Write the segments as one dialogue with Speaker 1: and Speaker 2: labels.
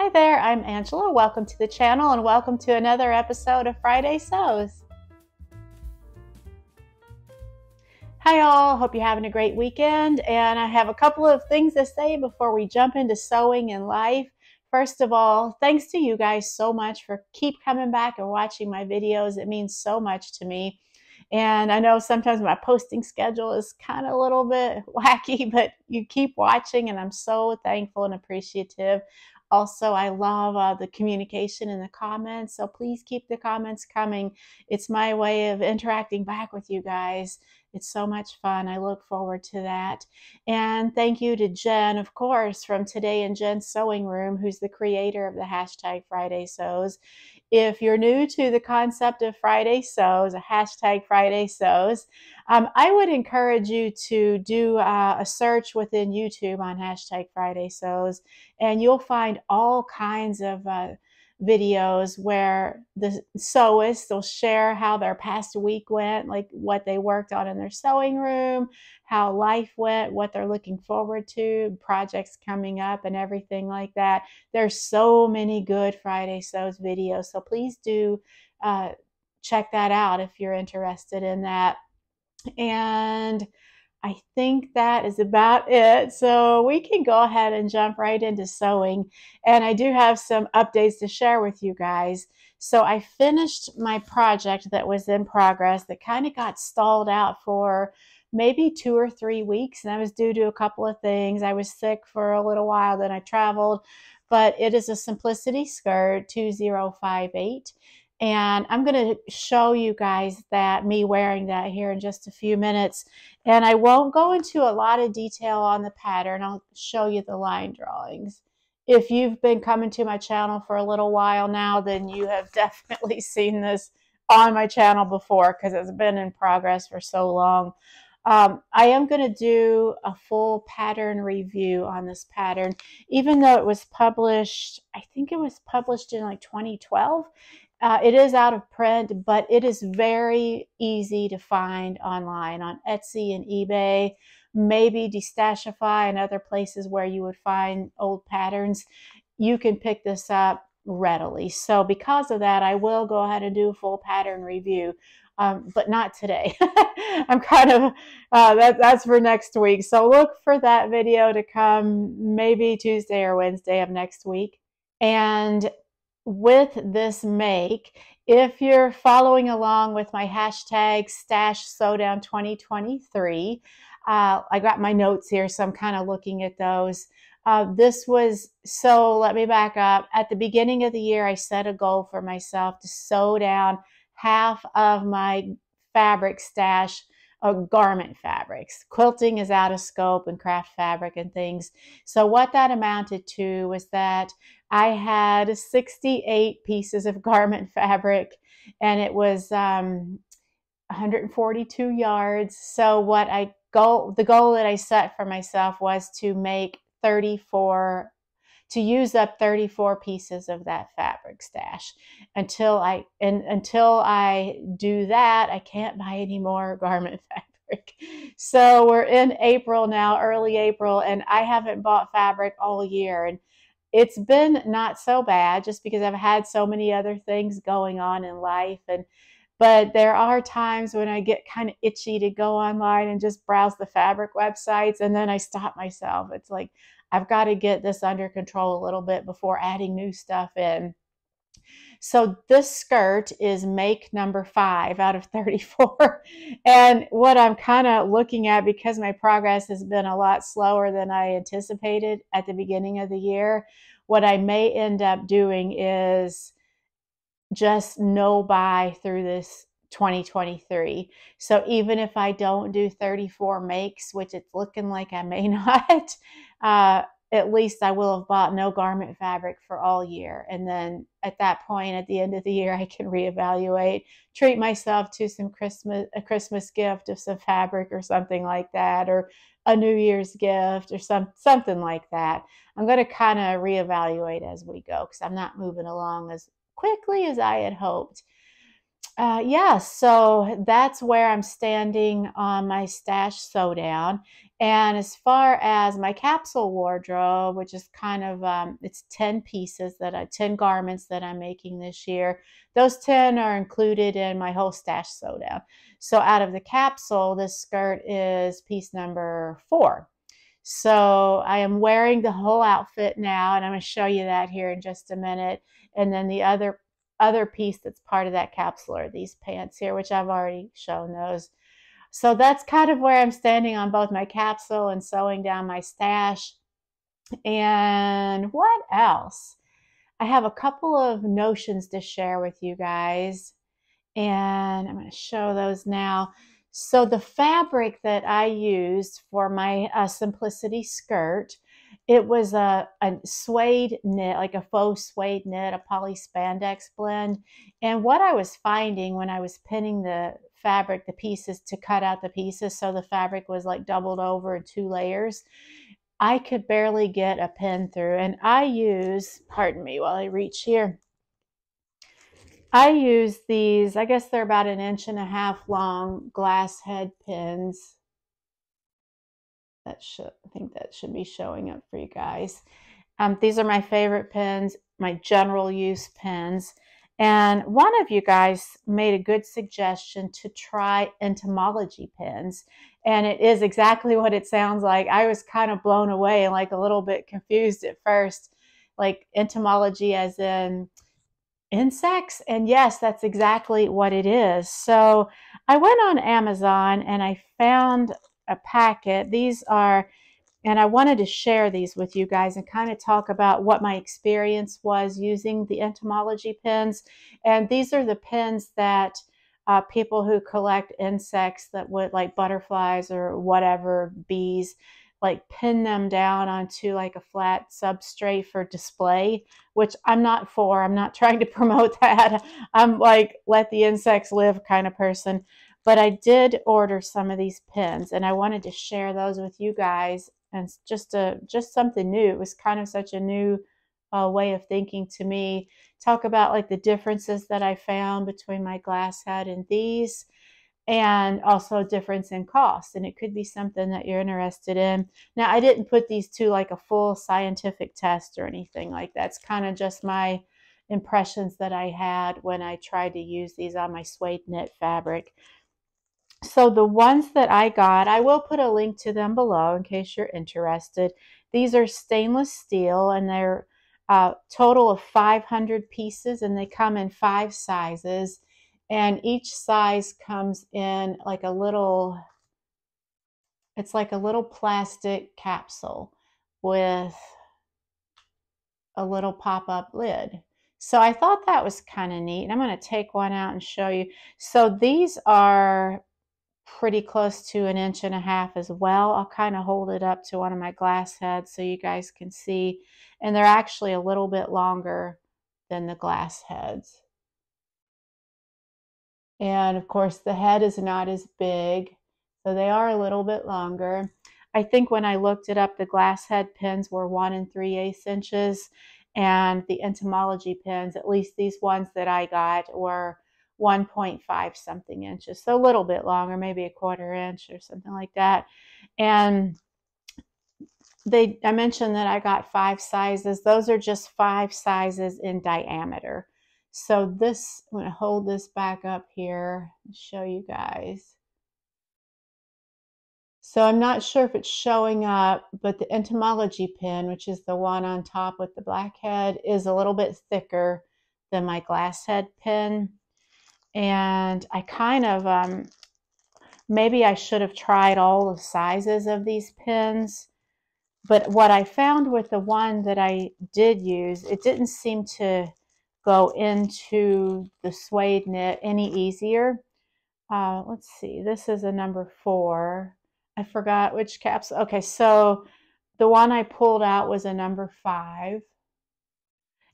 Speaker 1: Hi there, I'm Angela. Welcome to the channel and welcome to another episode of Friday Sews. Hi all, hope you're having a great weekend, and I have a couple of things to say before we jump into sewing and life. First of all, thanks to you guys so much for keep coming back and watching my videos. It means so much to me. And I know sometimes my posting schedule is kind of a little bit wacky, but you keep watching and I'm so thankful and appreciative. Also, I love the communication in the comments, so please keep the comments coming. It's my way of interacting back with you guys. It's so much fun. I look forward to that. And thank you to Jen, of course, from Today in Jen's Sewing Room, who's the creator of the hashtag Friday Sews. If you're new to the concept of Friday Sews, a hashtag Friday Sews, I would encourage you to do a search within YouTube on hashtag Friday Sews, and you'll find all kinds of videos where the sewists will share how their past week went, like what they worked on in their sewing room, how life went, what they're looking forward to, projects coming up and everything like that. There's so many good Friday Sews videos, so please do check that out if you're interested in that. And I think that is about it. So we can go ahead and jump right into sewing. And I do have some updates to share with you guys. So I finished my project that was in progress that kind of got stalled out for maybe 2 or 3 weeks. And I was due to a couple of things. I was sick for a little while, then I traveled. But it is a Simplicity skirt 2058. And I'm going to show you guys that, me wearing that here in just a few minutes. And I won't go into a lot of detail on the pattern. I'll show you the line drawings. If you've been coming to my channel for a little while now, then you have definitely seen this on my channel before because it's been in progress for so long. I am going to do a full pattern review on this pattern, even though it was published, I think it was published in like 2012. It is out of print, but it is very easy to find online on Etsy and eBay, maybe Destashify and other places where you would find old patterns. You can pick this up readily. So because of that, I will go ahead and do a full pattern review, but not today. I'm kind of, that's for next week. So look for that video to come maybe Tuesday or Wednesday of next week. And with this make, if you're following along with my hashtag Stash Sewdown 2023, I got my notes here, so I'm kind of looking at those. So let me back up. At the beginning of the year, I set a goal for myself to sew down half of my fabric stash of garment fabrics. Quilting is out of scope and craft fabric and things. So what that amounted to was that I had 68 pieces of garment fabric, and it was 142 yards. So the goal that I set for myself was to make 34, to use up 34 pieces of that fabric stash. Until I do that, I can't buy any more garment fabric. So we're in April now, early April, and I haven't bought fabric all year. And it's been not so bad just because I've had so many other things going on in life. But there are times when I get kind of itchy to go online and just browse the fabric websites, and then I stop myself. It's like, I've got to get this under control a little bit before adding new stuff in. So this skirt is make number 5 out of 34. And what I'm kind of looking at, because my progress has been a lot slower than I anticipated at the beginning of the year, what I may end up doing is just no buy through this 2023. So even if I don't do 34 makes, which it's looking like I may not, at least I will have bought no garment fabric for all year. And then at that point, at the end of the year, I can reevaluate, treat myself to a Christmas gift of some fabric or something like that, or a New Year's gift or something like that. I'm going to kind of reevaluate as we go because I'm not moving along as quickly as I had hoped. Yeah, so that's where I'm standing on my stash sew down. And as far as my capsule wardrobe, which is kind of, it's 10 pieces 10 garments that I'm making this year. Those 10 are included in my whole stash sew down. So out of the capsule, this skirt is piece number 4. So I am wearing the whole outfit now, and I'm going to show you that here in just a minute. And then the other piece that's part of that capsule are these pants here, which I've already shown those. So that's kind of where I'm standing on both my capsule and sewing down my stash. And what else? I have a couple of notions to share with you guys, and I'm going to show those now. So the fabric that I used for my Simplicity skirt, it was a suede knit, like a faux suede knit, a poly spandex blend. And what I was finding when I was pinning the fabric, the pieces to cut out the pieces, so the fabric was like doubled over in 2 layers, I could barely get a pin through. And I use, pardon me while I reach here, I use these, I guess they're about 1.5 inches long glass head pins. I think that should be showing up for you guys. These are my favorite pins, my general use pins. And one of you guys made a good suggestion to try entomology pins. And it is exactly what it sounds like. I was kind of blown away and like a little bit confused at first, like entomology as in insects. And yes, that's exactly what it is. So I went on Amazon and I found a packet. These are, and I wanted to share these with you guys and kind of talk about what my experience was using the entomology pins. And these are the pins that people who collect insects that would, like butterflies or whatever, bees, like pin them down onto like a flat substrate for display, which I'm not for. I'm not trying to promote that. I'm like, let the insects live kind of person. But I did order some of these pins, and I wanted to share those with you guys. And just something new. It was kind of such a new way of thinking to me. Talk about like the differences that I found between my glass head and these, and also difference in cost. And it could be something that you're interested in. Now, I didn't put these to like a full scientific test or anything like that. It's kind of just my impressions that I had when I tried to use these on my suede knit fabric. So the ones that I got, I will put a link to them below in case you're interested. These are stainless steel, and they're a total of 500 pieces, and they come in 5 sizes. And each size comes in like a little, it's like a little plastic capsule with a little pop-up lid. So I thought that was kind of neat. And I'm going to take one out and show you. So these are pretty close to 1.5 inches as well. I'll kind of hold it up to one of my glass heads so you guys can see. And they're actually a little bit longer than the glass heads. And of course the head is not as big, so they are a little bit longer. I think when I looked it up, the glass head pins were 1 3/8 inches, and the entomology pins, at least these ones that I got, were 1.5 something inches, so a little bit longer, maybe a 1/4 inch or something like that. And I mentioned that I got 5 sizes. Those are just 5 sizes in diameter. So this, I'm going to hold this back up here and show you guys. So I'm not sure if it's showing up, but the entomology pin, which is the one on top with the black head, is a little bit thicker than my glass head pin. And I kind of, maybe I should have tried all the sizes of these pins. But what I found with the one that I did use, it didn't seem to go into the suede knit any easier. Let's see, this is a number 4. I forgot which capsule. Okay, so the one I pulled out was a number 5.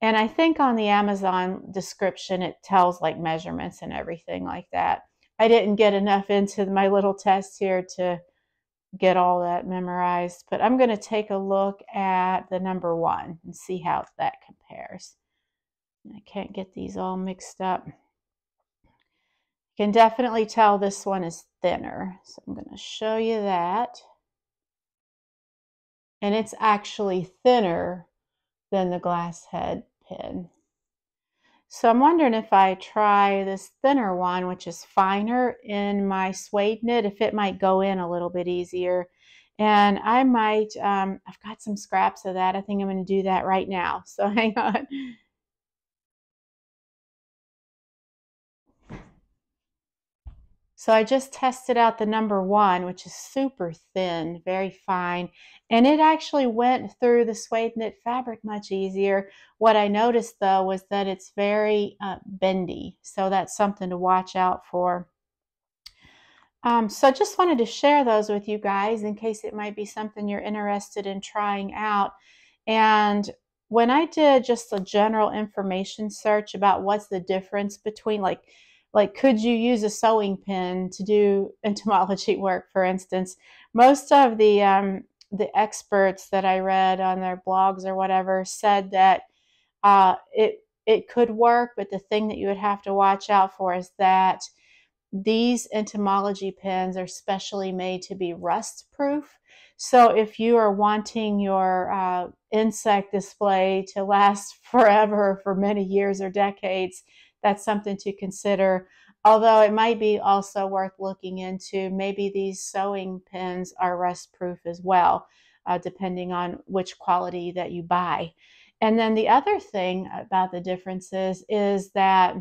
Speaker 1: And I think on the Amazon description, it tells like measurements and everything like that. I didn't get enough into my little test here to get all that memorized, but I'm going to take a look at the number 1 and see how that compares. I can't get these all mixed up. You can definitely tell this one is thinner, so I'm going to show you that. and it's actually thinner than the glass head pin. So I'm wondering if I try this thinner one, which is finer, in my suede knit, if it might go in a little bit easier. And I might, I've got some scraps of that. I think I'm going to do that right now. So hang on. So I just tested out the number one, which is super thin, very fine, and it actually went through the suede knit fabric much easier. What I noticed though was that it's very bendy, so that's something to watch out for. So I just wanted to share those with you guys in case it might be something you're interested in trying out. And when I did just a general information search about what's the difference between like could you use a sewing pin to do entomology work, for instance, most of the experts that I read on their blogs or whatever said that it could work, but the thing that you would have to watch out for is that these entomology pins are specially made to be rust proof. So if you are wanting your insect display to last forever, for many years or decades, that's something to consider. Although it might be also worth looking into, maybe these sewing pins are rust proof as well, depending on which quality that you buy. And then the other thing about the differences is that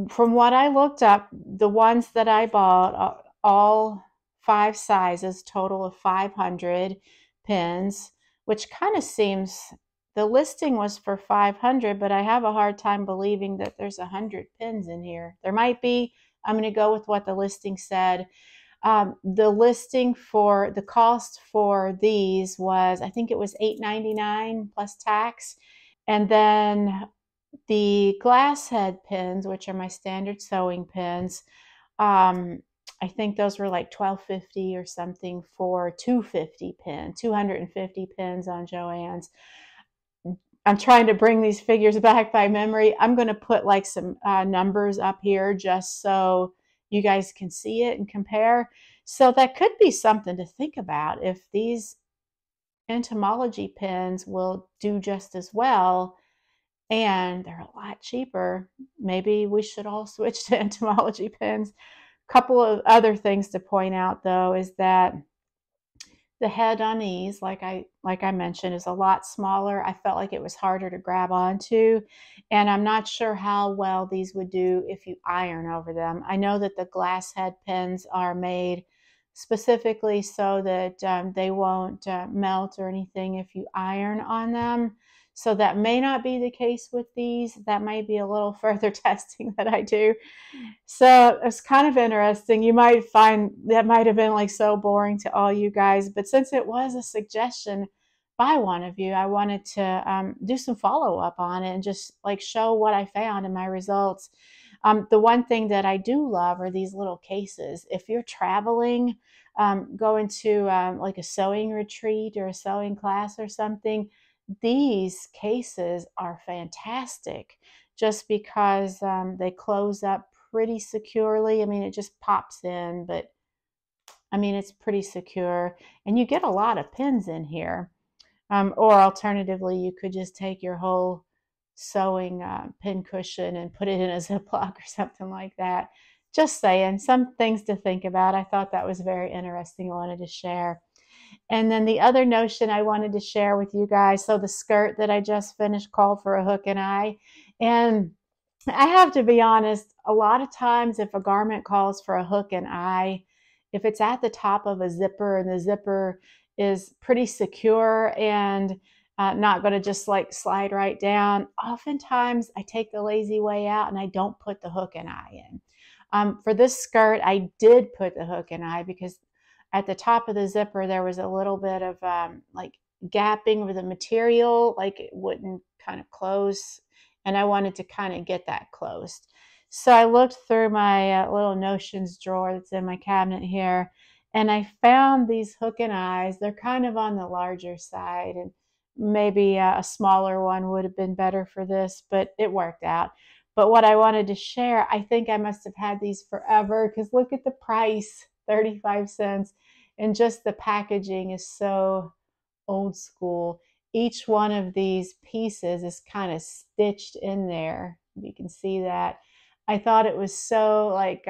Speaker 1: from what I looked up, the ones that I bought, all 5 sizes, total of 500 pins, which kind of seems, the listing was for 500, but I have a hard time believing that there's 100 pins in here. There might be. I'm going to go with what the listing said. The listing for the cost for these was, I think it was $8.99 plus tax. And then the glass head pins, which are my standard sewing pins, I think those were like $12.50 or something for 250 pins on Joann's. I'm trying to bring these figures back by memory. I'm going to put like some numbers up here just so you guys can see it and compare. So that could be something to think about if these entomology pins will do just as well and they're a lot cheaper. Maybe we should all switch to entomology pins. A couple of other things to point out though is that the head on these, like I mentioned, is a lot smaller. I felt like it was harder to grab onto, and I'm not sure how well these would do if you iron over them. I know that the glass head pins are made specifically so that they won't melt or anything if you iron on them. So that may not be the case with these. That might be a little further testing that I do. So it's kind of interesting. You might find that might have been like so boring to all you guys, but since it was a suggestion by one of you, I wanted to do some follow up on it and just like show what I found in my results. The one thing that I do love are these little cases. If you're traveling, going to like a sewing retreat or a sewing class or something, these cases are fantastic just because they close up pretty securely. I mean, it just pops in, but I mean, it's pretty secure. And you get a lot of pins in here. Or alternatively, you could just take your whole sewing pin cushion and put it in a Ziploc or something like that. Just saying, some things to think about. I thought that was very interesting. I wanted to share. And then the other notion I wanted to share with you guys, so the skirt that I just finished called for a hook and eye. And I have to be honest, a lot of times if a garment calls for a hook and eye, if it's at the top of a zipper and the zipper is pretty secure and not going to just like slide right down, oftentimes I take the lazy way out and I don't put the hook and eye in. For this skirt, I did put the hook and eye because at the top of the zipper there was a little bit of like gapping with the material, like it wouldn't kind of close, and I wanted to kind of get that closed. So I looked through my little notions drawer that's in my cabinet here, and I found these hook and eyes. They're kind of on the larger side, and maybe a smaller one would have been better for this, but it worked out. But what I wanted to share, I think I must have had these forever because look at the price, 35 cents. And just the packaging is so old school. Each one of these pieces is kind of stitched in there. You can see that. I thought it was so like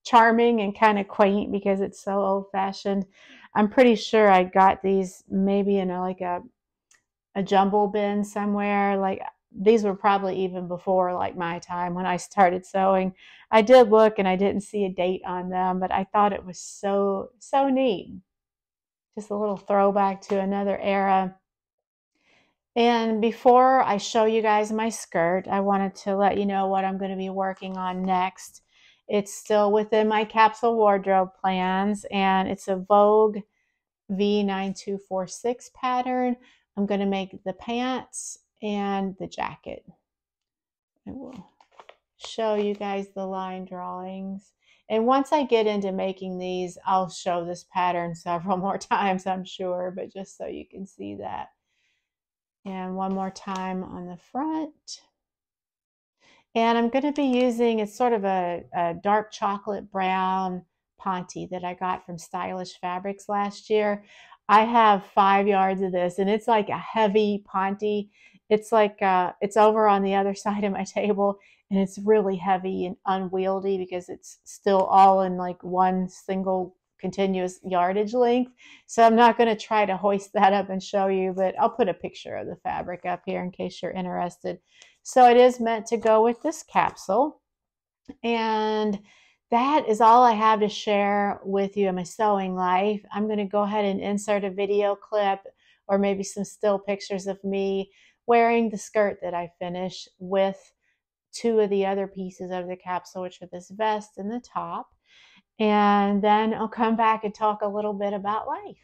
Speaker 1: charming and kind of quaint because it's so old-fashioned. I'm pretty sure I got these maybe in like a jumble bin somewhere. Like these were probably even before like my time when I started sewing. I did look and I didn't see a date on them, but I thought it was so neat. Just a little throwback to another era. And before I show you guys my skirt, I wanted to let you know what I'm going to be working on next. It's still within my capsule wardrobe plans, and it's a Vogue V9246 pattern. I'm going to make the pants and the jacket. I will show you guys the line drawings. And once I get into making these, I'll show this pattern several more times, I'm sure, but just so you can see that. And one more time on the front. And I'm going to be using, it's sort of a dark chocolate brown Ponte that I got from Stylish Fabrics last year. I have 5 yards of this, and it's like a heavy Ponte. It's like, it's over on the other side of my table, and it's really heavy and unwieldy because it's still all in like one single continuous yardage length. So I'm not going to try to hoist that up and show you, but I'll put a picture of the fabric up here in case you're interested. So it is meant to go with this capsule. And that is all I have to share with you in my sewing life. I'm going to go ahead and insert a video clip or maybe some still pictures of me wearing the skirt that I finished with 2 of the other pieces of the capsule, which are this vest and the top. And then I'll come back and talk a little bit about life.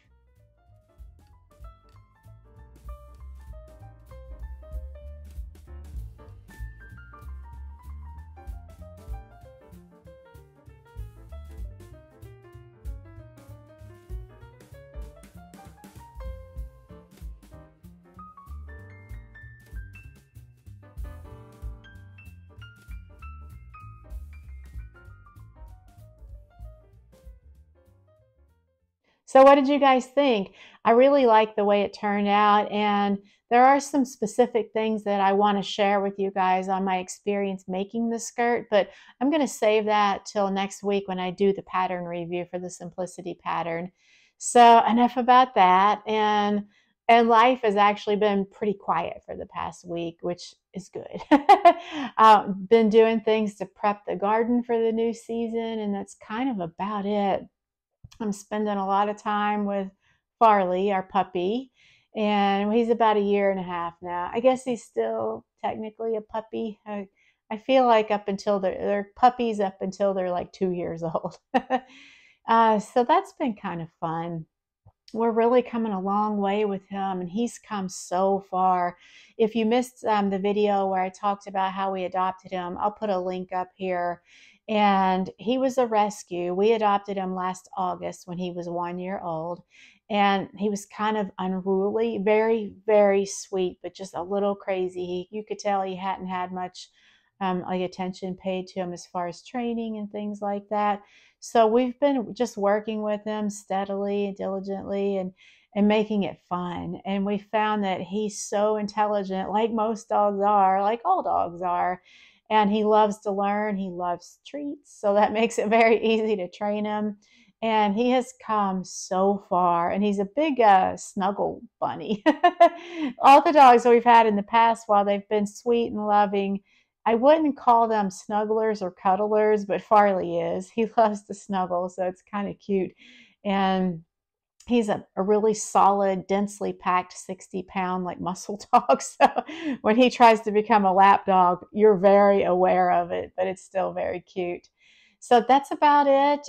Speaker 1: So what did you guys think? I really like the way it turned out, and there are some specific things that I want to share with you guys on my experience making the skirt, but I'm going to save that till next week when I do the pattern review for the Simplicity pattern. So enough about that, and life has actually been pretty quiet for the past week, which is good. Been doing things to prep the garden for the new season, and that's kind of about it. I'm spending a lot of time with Farley, our puppy, and he's about 1.5 years now. I guess he's still technically a puppy. I feel like up until they're puppies up until they're like 2 years old. So that's been kind of fun. We're really coming a long way with him, and he's come so far. If you missed the video where I talked about how we adopted him, I'll put a link up here. And he was a rescue. We adopted him last August when he was 1 year old. And he was kind of unruly, very, very sweet, but just a little crazy. You could tell he hadn't had much like attention paid to him as far as training and things like that. So we've been just working with him steadily and diligently and making it fun. And we found that he's so intelligent, like most dogs are, like all dogs are. And he loves to learn. He loves treats. So that makes it very easy to train him. And he has come so far. And he's a big snuggle bunny. All the dogs that we've had in the past, while they've been sweet and loving, I wouldn't call them snugglers or cuddlers, but Farley is. He loves to snuggle, so it's kind of cute. And he's a really solid, densely packed 60-pound like muscle dog. So when he tries to become a lap dog, you're very aware of it, but it's still very cute. So that's about it.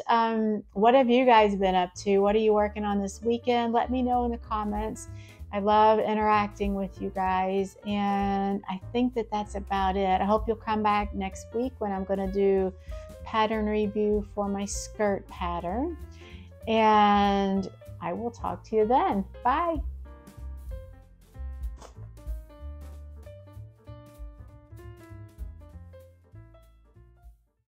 Speaker 1: What have you guys been up to? What are you working on this weekend? Let me know in the comments. I love interacting with you guys, and I think that that's about it. I hope you'll come back next week when I'm going to do pattern review for my skirt pattern, and I will talk to you then. Bye.